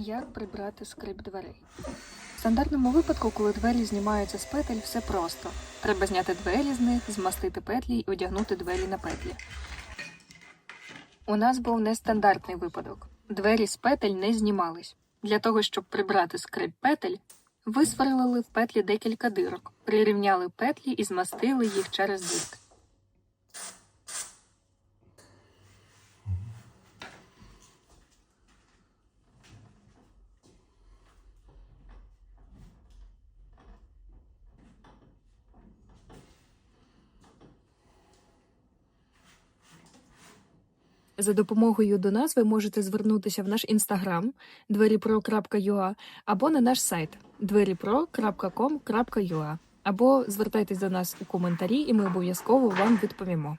Як прибрати скрип дверей? В стандартному випадку, коли двері знімаються з петель, все просто. Треба зняти двері з них, змастити петлі і одягнути двері на петлі. У нас був нестандартний випадок. Двері з петель не знімались. Для того, щоб прибрати скрип петель, висверлили в петлі декілька дирок, прирівняли петлі і змастили їх через дирки. За допомогою до нас ви можете звернутися в наш інстаграм dveripro.ua або на наш сайт dveripro.com.ua або звертайтесь до нас у коментарі, і ми обов'язково вам відповімо.